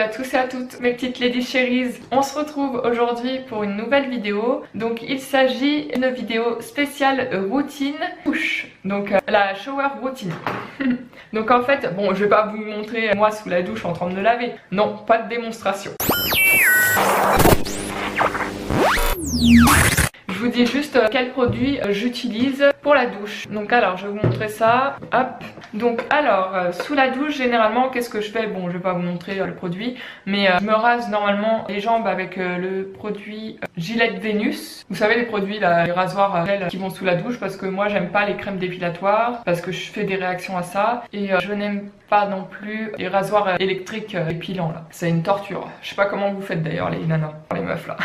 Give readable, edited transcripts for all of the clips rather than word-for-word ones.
à tous et à toutes mes petites ladies chéries. On se retrouve aujourd'hui pour une nouvelle vidéo. Donc il s'agit d'une vidéo spéciale routine douche. Donc la shower routine. Donc en fait, bon, je vais pas vous montrer moi sous la douche en train de me laver. Non, pas de démonstration. Je vous dis juste quel produit j'utilise pour la douche. Donc alors je vais vous montrer ça. Hop. Donc alors sous la douche généralement qu'est-ce que je fais? Bon, je vais pas vous montrer le produit, mais je me rase normalement les jambes avec le produit Gillette Vénus. Vous savez les produits là, les rasoirs qui vont sous la douche, parce que moi j'aime pas les crèmes dépilatoires parce que je fais des réactions à ça, et je n'aime pas non plus les rasoirs électriques épilants là. C'est une torture. Je sais pas comment vous faites d'ailleurs les nanas, les meufs là.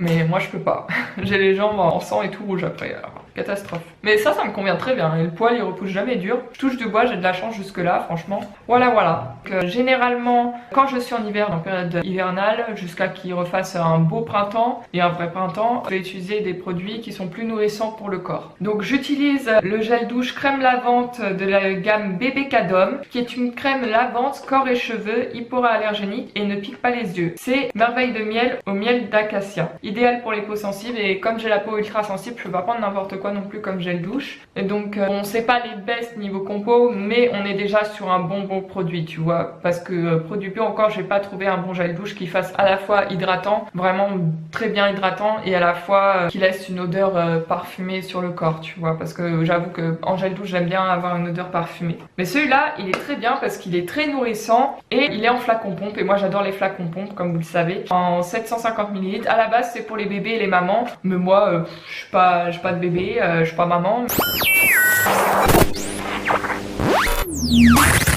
Mais moi je peux pas, j'ai les jambes en sang et tout rouge après, alors catastrophe. Mais ça me convient très bien, et le poil il repousse jamais dur. Je touche du bois, j'ai de la chance jusque là franchement. Voilà. Donc, généralement quand je suis en hiver, en période hivernale, jusqu'à qu'il refasse un beau printemps et un vrai printemps, je vais utiliser des produits qui sont plus nourrissants pour le corps. Donc j'utilise le gel douche crème lavante de la gamme Bébé Cadom, qui est une crème lavante corps et cheveux, hypoallergénique et ne pique pas les yeux. C'est merveille de miel au miel d'acacia. Idéal pour les peaux sensibles, et comme j'ai la peau ultra sensible, je peux pas prendre n'importe quoi non plus comme gel douche. Et donc on sait pas les best niveau compo, mais on est déjà sur un bon produit, tu vois, parce que produit bio encore j'ai pas trouvé un bon gel douche qui fasse à la fois hydratant, vraiment très bien hydratant, et à la fois qui laisse une odeur parfumée sur le corps, tu vois, parce que j'avoue que en gel douche j'aime bien avoir une odeur parfumée. Mais celui-là il est très bien parce qu'il est très nourrissant et il est en flacon pompe, et moi j'adore les flacons pompe comme vous le savez, en 750 ml. À la base c'est pour les bébés et les mamans, mais moi j'ai pas de bébé, je suis pas maman.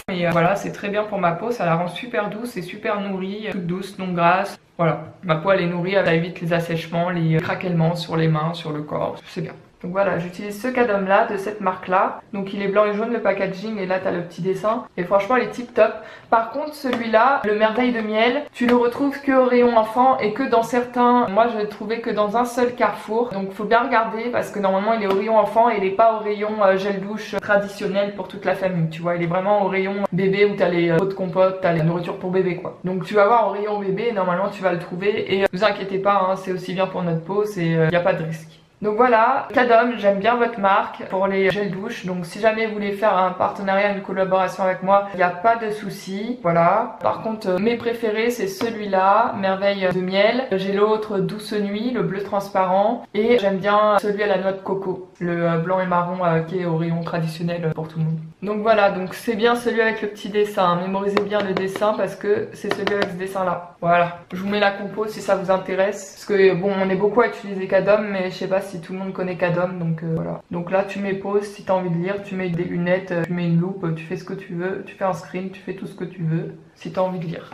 Mais voilà, c'est très bien pour ma peau, ça la rend super douce et super nourrie, toute douce, non grasse. Voilà, ma peau elle est nourrie, elle évite les assèchements, les craquements sur les mains, sur le corps, c'est bien. Donc voilà, j'utilise ce Cadom là, de cette marque là. Donc il est blanc et jaune le packaging, et là t'as le petit dessin. Et franchement il est tip top. Par contre celui-là, le merveille de miel, tu le retrouves que au rayon enfant, et que dans certains, moi je l'ai trouvé que dans un seul Carrefour. Donc faut bien regarder parce que normalement il est au rayon enfant et il est pas au rayon gel douche traditionnel pour toute la famille. Tu vois, il est vraiment au rayon bébé où t'as les pots de compote, t'as la nourriture pour bébé quoi. Donc tu vas voir au rayon bébé et normalement tu vas le trouver. Et ne vous inquiétez pas, hein, c'est aussi bien pour notre peau, il n'y a pas de risque. Donc voilà, Cadom, j'aime bien votre marque pour les gels douche. Donc si jamais vous voulez faire un partenariat, une collaboration avec moi, il n'y a pas de souci. Voilà. Par contre, mes préférés c'est celui-là, merveille de miel. J'ai l'autre douce nuit, le bleu transparent. Et j'aime bien celui à la noix de coco, le blanc et marron qui est au rayon traditionnel pour tout le monde. Donc voilà, donc c'est bien celui avec le petit dessin. Mémorisez bien le dessin parce que c'est celui avec ce dessin là. Voilà. Je vous mets la compo si ça vous intéresse. Parce que bon, on est beaucoup à utiliser Cadom, mais je sais pas si tout le monde connaît Cadom, donc voilà. Donc là tu mets pause, si t'as envie de lire, tu mets des lunettes, tu mets une loupe, tu fais ce que tu veux, tu fais un screen, tu fais tout ce que tu veux, si t'as envie de lire.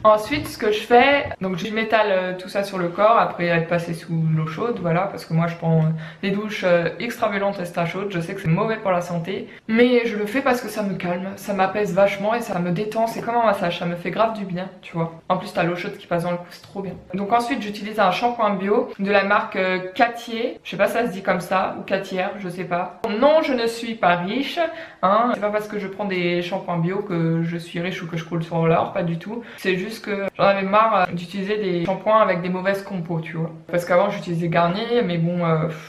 Ensuite ce que je fais, donc je m'étale tout ça sur le corps après être passé sous l'eau chaude, voilà, parce que moi je prends des douches extra violentes extra chaudes, je sais que c'est mauvais pour la santé, mais je le fais parce que ça me calme, ça m'apaise vachement et ça me détend, c'est comme un massage, ça me fait grave du bien, tu vois. En plus t'as l'eau chaude qui passe dans le cou, c'est trop bien. Donc ensuite j'utilise un shampoing bio de la marque Catier, je sais pas si ça se dit comme ça, ou Catière, je sais pas. Non, je ne suis pas riche, hein, c'est pas parce que je prends des shampoings bio que je suis riche ou que je coule sur l'or, pas du tout. C'est juste que j'en avais marre d'utiliser des shampoings avec des mauvaises compos, tu vois. Parce qu'avant j'utilisais Garnier, mais bon,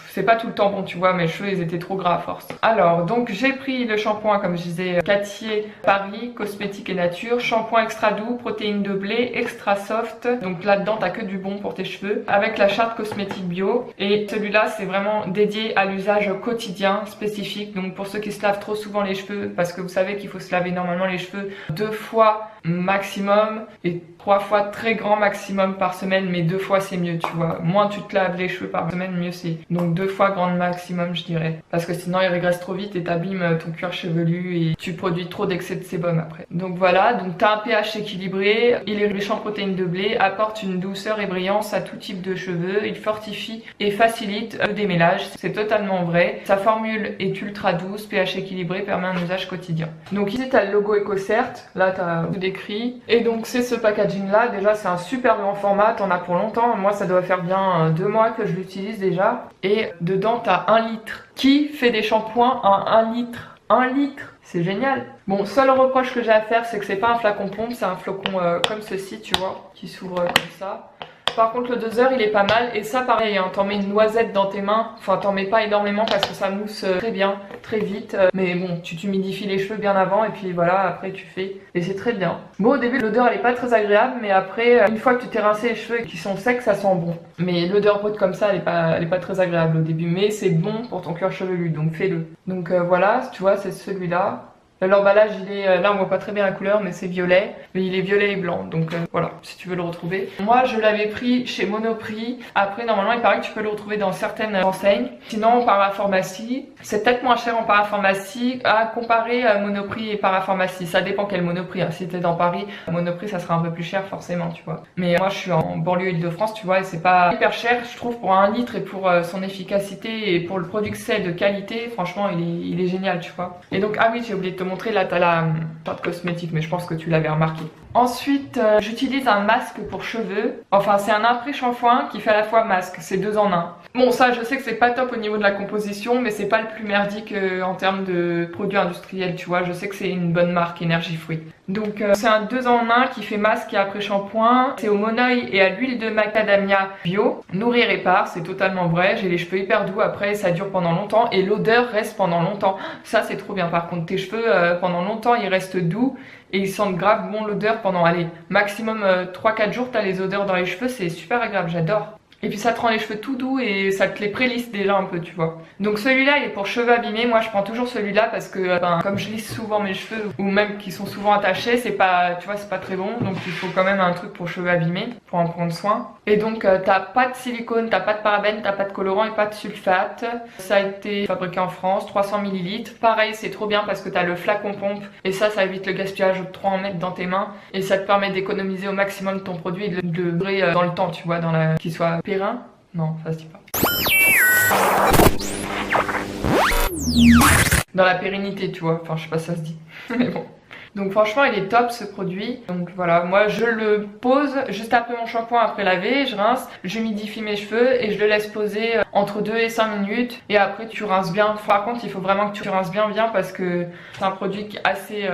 c'est pas tout le temps bon, tu vois, mes cheveux ils étaient trop gras à force. Alors, donc j'ai pris le shampoing, comme je disais, Catier Paris, cosmétique et nature, shampoing extra doux, protéines de blé, extra soft. Donc là-dedans t'as que du bon pour tes cheveux, avec la charte cosmétique bio. Et celui-là c'est vraiment dédié à l'usage quotidien spécifique, donc pour ceux qui se lavent trop souvent les cheveux, parce que vous savez qu'il faut se laver normalement les cheveux 2 fois maximum et 3 fois très grand maximum par semaine, mais 2 fois c'est mieux, tu vois. Moins tu te laves les cheveux par semaine, mieux c'est. Donc 2 fois grand maximum je dirais, parce que sinon ils régressent trop vite et t'abîmes ton cuir chevelu et tu produis trop d'excès de sébum après. Donc voilà, donc t'as un pH équilibré, il est riche en protéines de blé, apporte une douceur et brillance à tout type de cheveux, il fortifie et facilite le démêlage, c'est totalement vrai. Sa formule est ultra douce, pH équilibré, permet un usage quotidien. Donc ici t'as le logo EcoCert, là t'as tout décrit, et donc c'est ce packaging là, déjà c'est un super grand format, t'en as pour longtemps, moi ça doit faire bien 2 mois que je l'utilise déjà, et dedans t'as 1 litre. Qui fait des shampoings à 1 litre? 1 litre, c'est génial. Bon, seul reproche que j'ai à faire, c'est que c'est pas un flacon pompe, c'est un flocon comme ceci, tu vois, qui s'ouvre comme ça. Par contre le doseur il est pas mal et ça pareil, hein, t'en mets une noisette dans tes mains, enfin t'en mets pas énormément parce que ça mousse très bien, très vite, mais bon tu t'humidifies les cheveux bien avant et puis voilà après tu fais et c'est très bien. Bon au début l'odeur elle est pas très agréable mais après une fois que tu t'es rincé les cheveux et qu'ils sont secs ça sent bon. Mais l'odeur brute comme ça elle est pas très agréable au début mais c'est bon pour ton cuir chevelu donc fais-le. Donc voilà tu vois c'est celui-là. L'emballage il est, là on voit pas très bien la couleur mais c'est violet, mais il est violet et blanc donc voilà si tu veux le retrouver. Moi je l'avais pris chez Monoprix, après normalement il paraît que tu peux le retrouver dans certaines enseignes. Sinon en parapharmacie, c'est peut-être moins cher en parapharmacie à comparer Monoprix et parapharmacie, ça dépend quel Monoprix, hein. Si t'es dans Paris, Monoprix ça sera un peu plus cher forcément tu vois. Mais moi je suis en banlieue Île-de-France tu vois et c'est pas hyper cher je trouve pour 1 litre et pour son efficacité et pour le produit que c'est de qualité, franchement il est génial tu vois. Et donc ah oui j'ai oublié de te montrer, là t'as la charte cosmétique mais je pense que tu l'avais remarqué. Ensuite j'utilise un masque pour cheveux, enfin c'est un après-shampoing qui fait à la fois masque, c'est 2 en 1. Bon ça je sais que c'est pas top au niveau de la composition mais c'est pas le plus merdique en termes de produits industriels tu vois, je sais que c'est une bonne marque Énergie Fruit. Donc c'est un 2 en 1 qui fait masque et après-shampoing, c'est au monoeil et à l'huile de macadamia bio, nourrit et répare, c'est totalement vrai, j'ai les cheveux hyper doux après ça dure pendant longtemps et l'odeur reste pendant longtemps, ça c'est trop bien. Par contre tes cheveux pendant longtemps ils restent doux et ils sentent grave bon l'odeur pendant allez maximum 3-4 jours t'as les odeurs dans les cheveux, c'est super agréable, j'adore. Et puis ça te rend les cheveux tout doux et ça te les prélisse déjà un peu tu vois. Donc celui-là il est pour cheveux abîmés, moi je prends toujours celui-là parce que comme je lisse souvent mes cheveux ou même qui sont souvent attachés, c'est pas tu vois c'est pas très bon donc il faut quand même un truc pour cheveux abîmés pour en prendre soin. Et donc t'as pas de silicone, t'as pas de parabènes, t'as pas de colorant et pas de sulfate. Ça a été fabriqué en France, 300 ml. Pareil c'est trop bien parce que t'as le flacon pompe et ça évite le gaspillage de 3 en mettre dans tes mains et ça te permet d'économiser au maximum ton produit et de le durer dans le temps tu vois, dans la qu'il soit périn. Non, ça se dit pas. Dans la pérennité, tu vois. Enfin, je sais pas si ça se dit. Mais bon. Donc franchement il est top ce produit. Donc voilà, moi je le pose juste après mon shampoing, après laver, je rince, j'humidifie mes cheveux et je le laisse poser entre 2 et 5 minutes. Et après tu rinces bien. Par contre il faut vraiment que tu rinces bien parce que c'est un produit qui est assez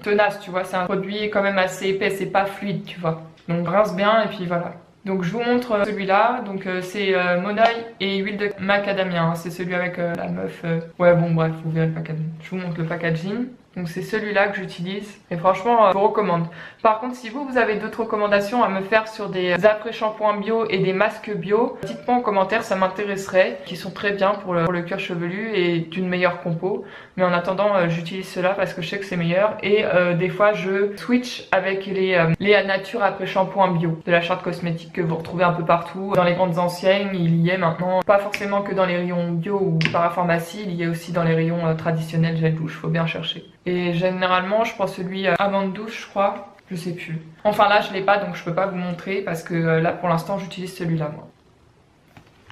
tenace, tu vois. C'est un produit quand même assez épais, c'est pas fluide, tu vois. Donc rince bien et puis voilà. Donc je vous montre celui-là, donc c'est monoeil et huile de macadamia, hein. C'est celui avec la meuf, ouais bon bref, vous verrez le packaging. Je vous montre le packaging. Donc c'est celui-là que j'utilise et franchement je vous recommande. Par contre si vous avez d'autres recommandations à me faire sur des après-shampoings bio et des masques bio, dites-moi en commentaire, ça m'intéresserait, qui sont très bien pour le cuir chevelu et d'une meilleure compo. Mais en attendant j'utilise cela parce que je sais que c'est meilleur et des fois je switch avec les nature après-shampoing bio de la charte cosmétique que vous retrouvez un peu partout. Dans les grandes enseignes il y est maintenant, pas forcément que dans les rayons bio ou parapharmacie, il y est aussi dans les rayons traditionnels gel douche, faut bien chercher. Et généralement je prends celui avant de douche je crois, je sais plus. Enfin là je l'ai pas donc je peux pas vous montrer parce que là pour l'instant j'utilise celui-là moi.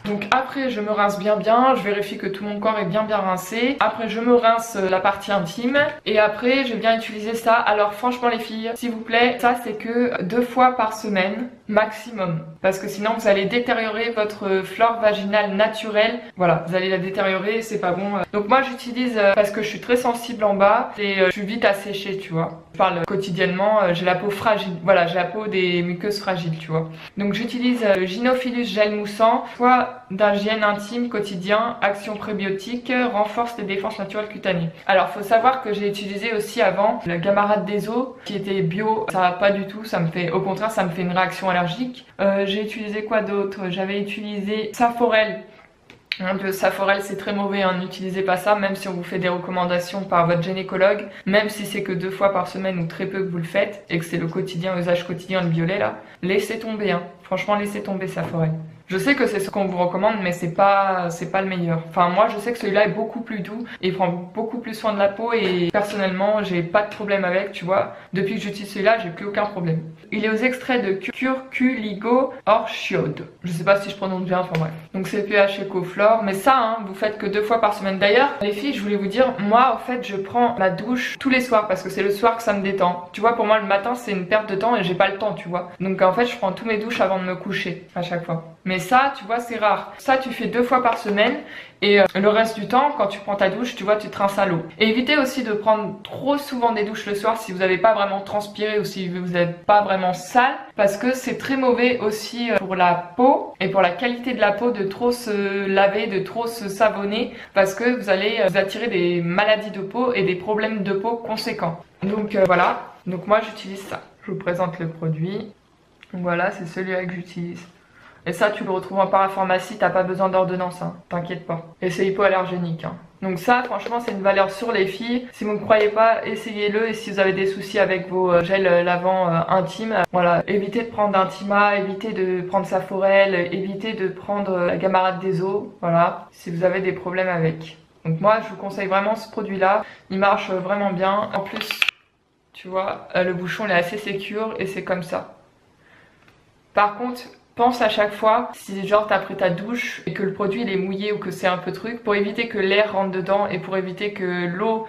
Donc après je me rince bien, je vérifie que tout mon corps est bien rincé. Après je me rince la partie intime et après je viens utiliser ça. Alors franchement les filles, s'il vous plaît, ça c'est que 2 fois par semaine maximum. Parce que sinon vous allez détériorer votre flore vaginale naturelle. Voilà, vous allez la détériorer, c'est pas bon. Donc moi j'utilise parce que je suis très sensible en bas et je suis vite à sécher tu vois. Je parle quotidiennement, j'ai la peau fragile, voilà j'ai la peau des muqueuses fragiles tu vois. Donc j'utilise le Gynophilus gel moussant, soit d'hygiène intime quotidien, action prébiotique, renforce les défenses naturelles cutanées. Alors faut savoir que j'ai utilisé aussi avant le Gamarade des eaux qui était bio, ça va pas du tout, ça me fait, au contraire ça me fait une réaction allergique. J'ai utilisé quoi d'autre? J'avais utilisé Saforel. Mon Dieu, Saforel c'est très mauvais, hein. N'utilisez pas ça même si on vous fait des recommandations par votre gynécologue, même si c'est que 2 fois par semaine ou très peu que vous le faites et que c'est le quotidien, usage quotidien, le violet là, laissez tomber, hein. Franchement laissez tomber Saforel. Je sais que c'est ce qu'on vous recommande mais c'est pas le meilleur. Enfin moi je sais que celui-là est beaucoup plus doux et il prend beaucoup plus soin de la peau et personnellement j'ai pas de problème avec tu vois. Depuis que j'utilise celui-là j'ai plus aucun problème. Il est aux extraits de curculigo orchiode. Je sais pas si je prononce bien, enfin bref. Donc c'est pH Ecoflore mais ça hein, vous faites que 2 fois par semaine. D'ailleurs les filles je voulais vous dire, moi en fait je prends ma douche tous les soirs parce que c'est le soir que ça me détend. Tu vois pour moi le matin c'est une perte de temps et j'ai pas le temps tu vois. Donc en fait je prends tous mes douches avant de me coucher à chaque fois. Mais Mais ça, tu vois, c'est rare. Ça, tu fais 2 fois par semaine. Et le reste du temps, quand tu prends ta douche, tu vois, tu te rinces à l'eau. Et évitez aussi de prendre trop souvent des douches le soir si vous n'avez pas vraiment transpiré ou si vous n'êtes pas vraiment sale. Parce que c'est très mauvais aussi pour la peau et pour la qualité de la peau de trop se laver, de trop se savonner. Parce que vous allez vous attirer des maladies de peau et des problèmes de peau conséquents. Donc voilà, donc moi j'utilise ça. Je vous présente le produit. Donc voilà, c'est celui-là que j'utilise. Et ça, tu le retrouves en parapharmacie, t'as pas besoin d'ordonnance, hein, t'inquiète pas. Et c'est hypoallergénique. Hein. Donc ça, franchement, c'est une valeur sur les filles. Si vous ne croyez pas, essayez-le. Et si vous avez des soucis avec vos gels lavants intimes, voilà, évitez de prendre Intima, évitez de prendre Saforel, évitez de prendre la Gamarade des eaux, voilà, si vous avez des problèmes avec. Donc moi, je vous conseille vraiment ce produit-là. Il marche vraiment bien. En plus, tu vois, le bouchon il est assez sécure et c'est comme ça. Par contre, pense à chaque fois, si genre t'as pris ta douche et que le produit il est mouillé ou que c'est un peu truc, pour éviter que l'air rentre dedans et pour éviter que l'eau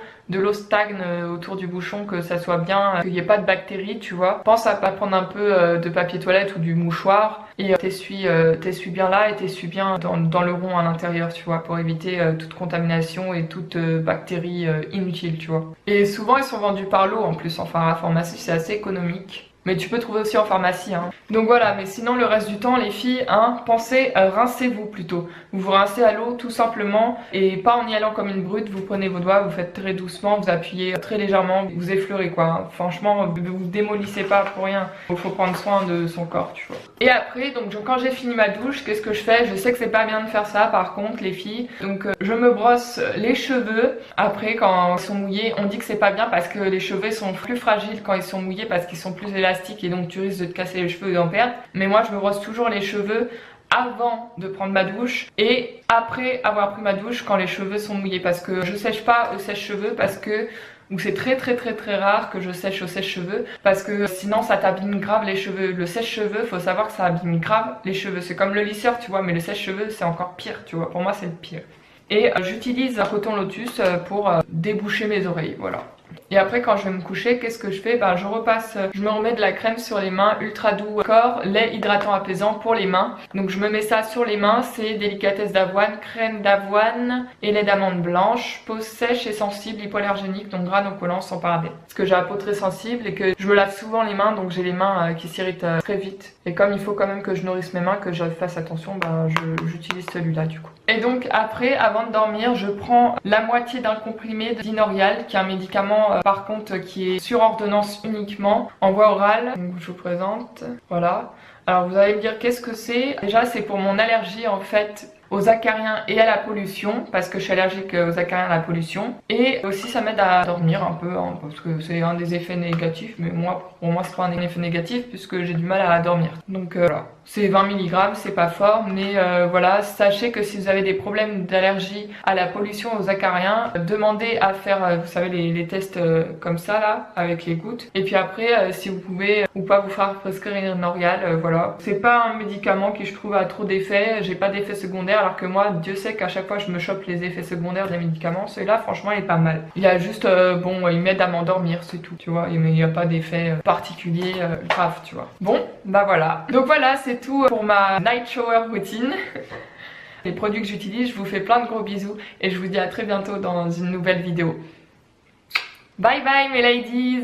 stagne autour du bouchon, que ça soit bien, qu'il n'y ait pas de bactéries, tu vois. Pense à pas prendre un peu de papier toilette ou du mouchoir et t'essuies bien là et t'essuies bien dans le rond à l'intérieur, tu vois, pour éviter toute contamination et toute bactérie inutile, tu vois. Et souvent ils sont vendus par lot en plus, enfin à la pharmacie c'est assez économique. Mais tu peux trouver aussi en pharmacie. Hein. Donc voilà, mais sinon le reste du temps, les filles, hein, pensez, rincez-vous plutôt. Vous vous rincez à l'eau tout simplement et pas en y allant comme une brute. Vous prenez vos doigts, vous faites très doucement, vous appuyez très légèrement, vous effleurez quoi. Hein. Franchement, vous démolissez pas pour rien. Il faut prendre soin de son corps, tu vois. Et après, donc quand j'ai fini ma douche, qu'est-ce que je fais? Je sais que c'est pas bien de faire ça par contre, les filles. Donc je me brosse les cheveux. Après, quand ils sont mouillés, on dit que c'est pas bien parce que les cheveux sont plus fragiles quand ils sont mouillés parce qu'ils sont plus élastiques et donc tu risques de te casser les cheveux et d'en perdre. Mais moi je me brosse toujours les cheveux avant de prendre ma douche et après avoir pris ma douche quand les cheveux sont mouillés parce que je sèche pas au sèche-cheveux parce que donc c'est très rare que je sèche au sèche-cheveux parce que sinon ça t'abîme grave les cheveux. Le sèche-cheveux, faut savoir que ça abîme grave les cheveux. C'est comme le lisseur, tu vois, mais le sèche-cheveux c'est encore pire, tu vois. Pour moi c'est le pire. Et j'utilise un coton lotus pour déboucher mes oreilles, voilà. Et après quand je vais me coucher, qu'est-ce que je fais? Ben, je repasse, je me remets de la crème sur les mains, ultra doux corps, lait hydratant apaisant pour les mains. Donc je me mets ça sur les mains, c'est délicatesse d'avoine, crème d'avoine et lait d'amande blanche, peau sèche et sensible, hypoallergénique, donc gras non collant sans parabènes. Parce que j'ai la peau très sensible et que je me lave souvent les mains, donc j'ai les mains qui s'irritent très vite. Et comme il faut quand même que je nourrisse mes mains, que je fasse attention, ben, j'utilise celui-là du coup. Et donc après, avant de dormir, je prends la moitié d'un comprimé d'Inorial, qui est un médicament par contre qui est sur ordonnance uniquement, en voie orale. Donc je vous présente, voilà. Alors vous allez me dire qu'est-ce que c'est? Déjà c'est pour mon allergie en fait aux acariens et à la pollution, parce que je suis allergique aux acariens et à la pollution. Et aussi ça m'aide à dormir un peu, hein, parce que c'est un des effets négatifs, mais pour moi c'est pas un effet négatif puisque j'ai du mal à dormir. Donc voilà, c'est 20 mg, c'est pas fort, mais voilà, sachez que si vous avez des problèmes d'allergie à la pollution, aux acariens, demandez à faire, vous savez, les tests comme ça là, avec les gouttes. Et puis après, si vous pouvez ou pas vous faire prescrire une Norial, voilà. C'est pas un médicament qui je trouve a trop d'effets, j'ai pas d'effets secondaires, alors que moi, Dieu sait qu'à chaque fois je me chope les effets secondaires des médicaments. Celui-là, franchement, il est pas mal. Il a juste, bon, il m'aide à m'endormir, c'est tout, tu vois. Mais il n'y a pas d'effet particulier grave, tu vois. Bon, bah voilà. Donc voilà, c'est tout pour ma night shower routine. Les produits que j'utilise, je vous fais plein de gros bisous et je vous dis à très bientôt dans une nouvelle vidéo. Bye bye mes ladies!